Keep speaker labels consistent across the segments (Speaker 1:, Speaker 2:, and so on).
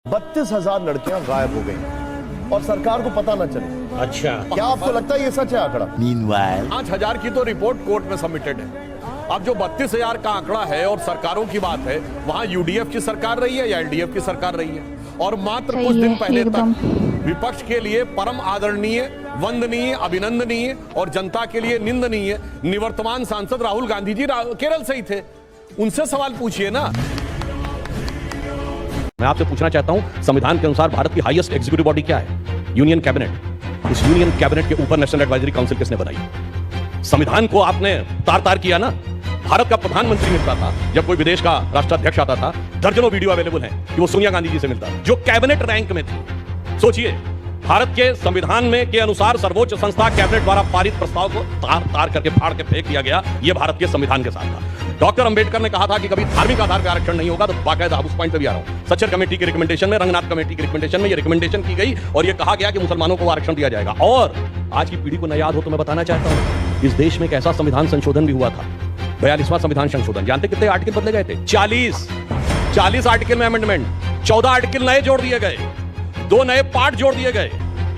Speaker 1: 32,000 लड़कियां गायब हो गई और सरकार को पता न चले।
Speaker 2: अच्छा,
Speaker 1: क्या आपको लगता है ये सच है आंकड़ा?
Speaker 3: Meanwhile,
Speaker 4: 5,000 की तो रिपोर्ट कोर्ट में सबमिटेड है। अब जो 32,000 का आंकड़ा है और सरकारों की बात है, वहां यूडीएफ की सरकार रही है या एलडीएफ की सरकार रही है। और मात्र कुछ दिन पहले तक विपक्ष के लिए परम आदरणीय, वंदनीय, अभिनंदनीय और जनता के लिए निंदनीय निवर्तमान सांसद राहुल गांधी जी केरल से ही थे। उनसे सवाल पूछिए ना।
Speaker 5: मैं आपसे पूछना चाहता हूं, संविधान के अनुसार भारत की हाईएस्ट एग्जीक्यूटिव बॉडी क्या है? Union cabinet. इस यूनियन कैबिनेट के ऊपर नेशनल एडवाइजरी काउंसिल किसने बनाई? संविधान को आपने तार तार किया ना। भारत का प्रधानमंत्री मिलता था, जब कोई विदेश का राष्ट्राध्यक्ष आता था, दर्जनों वीडियो अवेलेबल हैं कि वो सोनिया गांधी जी से मिलता था, जो कैबिनेट रैंक में थी। सोचिए, भारत के संविधान में के अनुसार सर्वोच्च संस्था कैबिनेट द्वारा पारित प्रस्ताव को तार तार करके फाड़ के फेंक दिया गया। यह भारत के संविधान के साथ था। डॉक्टर अंबेडकर ने कहा था कि कभी धार्मिक आधार पर आरक्षण नहीं होगा, तो बाकायदा उस पॉइंट पे भी आ रहा हूं। सच्चर कमेटी की रिकमेंडेशन में, रंगनाथ कमेटी की रिकमेंडेशन में यह रिकमेंडेशन की गई और यह कहा गया कि मुसलमानों को आरक्षण दिया जाएगा। और आज की पीढ़ी को न याद हो तो मैं बताना चाहता हूं, इस देश में एक ऐसा संविधान संशोधन भी हुआ था, 42वां संविधान संशोधन। जानते कितने आर्टिकल बदले गए थे? 40 आर्टिकल में अमेंडमेंट, 14 आर्टिकल नए जोड़ दिए गए, 2 नए पार्ट जोड़ दिए गए,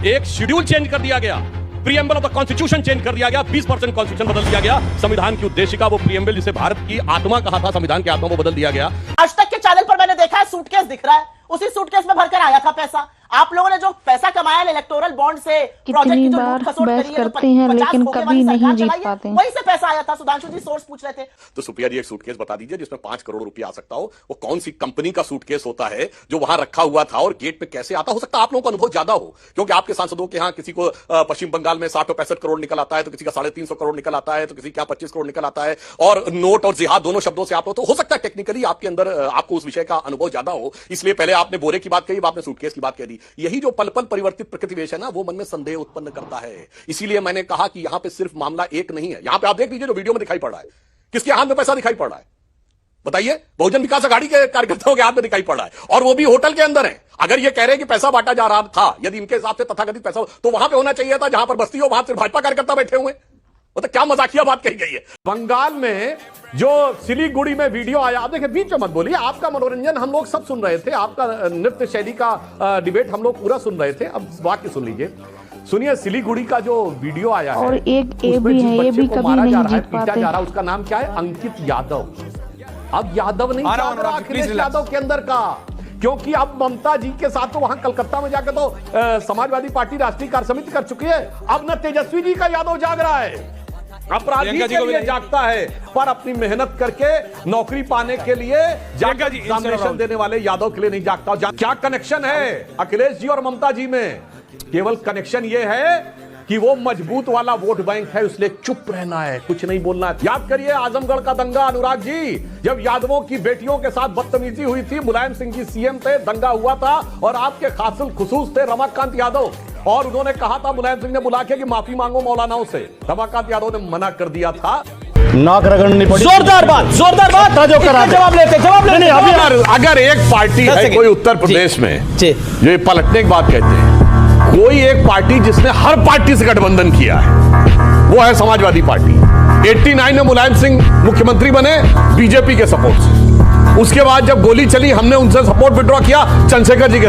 Speaker 5: एक शेड्यूल चेंज कर दिया गया, preamble of the constitution change कर दिया गया, 20% कॉन्स्टिट्यूशन बदल दिया गया। संविधान की उद्देशिका, वो प्रीएम्बल जिसे भारत की आत्मा कहा था, संविधान की आत्मा, वो बदल दिया गया।
Speaker 6: आज तक के चैनल पर मैंने देखा है सूटकेस दिख रहा है, उसी सूटकेस में भरकर आया था पैसा। आप लोगों ने जो पैसा कमाया इलेक्टोरल बॉन्ड से, प्रोजेक्ट की जो लूट खसोट करी है,
Speaker 7: करते हैं लेकिन कभी नहीं जीत पाते।
Speaker 6: वहीं से पैसा आया था। सुधांशु जी सोर्स पूछ रहे थे।
Speaker 4: तो सुप्रिया जी, एक सूटकेस बता दीजिए जिसमें 5 करोड़ रुपया आ सकता हो। वो कौन सी कंपनी का सूटकेस होता है जो वहां रखा हुआ था और गेट पे कैसे आता? हो सकता है आप लोगों को अनुभव ज्यादा हो, क्योंकि आपके सांसदों के यहाँ किसी को पश्चिम बंगाल में 60 और 65 करोड़ निकल आता है, तो किसी का 350 करोड़ निकल आता है, तो किसी का 25 करोड़ निकल आता है। और नोट और जिहाद दोनों शब्दों से आप लोग, तो हो सकता है टेक्निकली आपके अंदर आपको उस विषय का अनुभव ज्यादा हो, इसलिए पहले आपने बोरे की बात कही, आपने सूटकेस की बात कह दी। यही जो पल परिवर्तित प्रकृति वेश है ना, वो मन में संदेह उत्पन्न करता है। इसीलिए मैंने कहा कि यहां पे सिर्फ मामला एक नहीं है। यहां पे आप देख लीजिए, जो वीडियो में दिखाई पड़ रहा है, किसके हाथ में पैसा दिखाई पड़ रहा है बताइए? बहुजन विकास अघाड़ी के कार्यकर्ताओं के हाथ में दिखाई पड़ रहा है, और वो भी होटल के अंदर है। अगर ये कह रहे हैं कि पैसा बांटा जा रहा था, यदि इनके हिसाब से तथाकथित पैसा, तो वहां पे होना चाहिए था जहां पर बस्ती हो, वहां सिर्फ भाजपा कार्यकर्ता बैठे हुए। वो तो क्या मजाकिया बात कही गई है। बंगाल में जो सिलीगुड़ी में वीडियो आया, आप देखिए, बीच में मत बोलिए, आपका मनोरंजन हम लोग सब सुन रहे थे, आपका नृत्य शैली का डिबेट हम लोग पूरा सुन रहे थे। अब वाक्य सुन लीजिए, सुनिए। सिलीगुड़ी का जो वीडियो आया है,
Speaker 7: और एक ए भी है, ये भी कभी नहीं जीत पाते।
Speaker 4: जा रहा, उसका नाम क्या है? अंकित यादव। अब यादव नहीं जाग रहा अखिलेश यादव के अंदर का, क्योंकि अब ममता जी के साथ तो वहां कलकत्ता में जाकर तो समाजवादी पार्टी राष्ट्रीय कार्य समिति कर चुकी है। अब न तेजस्वी जी का यादव जाग रहा है, अपराधी के लिए जागता है, पर अपनी मेहनत करके नौकरी पाने के लिए एग्जामिनेशन देने वाले यादव के लिए नहीं जागता। क्या कनेक्शन है अखिलेश जी और ममता जी में? केवल कनेक्शन ये है कि वो मजबूत वाला वोट बैंक है, इसलिए चुप रहना है, कुछ नहीं बोलना है। याद करिए आजमगढ़ का दंगा, अनुराग जी, जब यादवों की बेटियों के साथ बदतमीजी हुई थी, मुलायम सिंह जी सीएम थे, दंगा हुआ था, और आपके खासुल खुसूस थे रमाकांत यादव, और उन्होंने कहा था, मुलायम सिंह ने बुला के, कि माफी मांगो मौलानाओं से। रमाकांत यादव ने मना कर दिया था।
Speaker 1: नाक रगड़नी पड़ी।
Speaker 2: जोरदार बात जवाब लेते नहीं।
Speaker 4: अगर एक पार्टी है कोई उत्तर प्रदेश में जो पलटने की बात कहते हैं, कोई एक पार्टी जिसने हर पार्टी से गठबंधन किया है, वो है समाजवादी पार्टी। 89 में मुलायम सिंह मुख्यमंत्री बने बीजेपी के सपोर्ट से। उसके बाद जब गोली चली, हमने उनसे सपोर्ट विड्रॉ किया चंद्रशेखर जी के।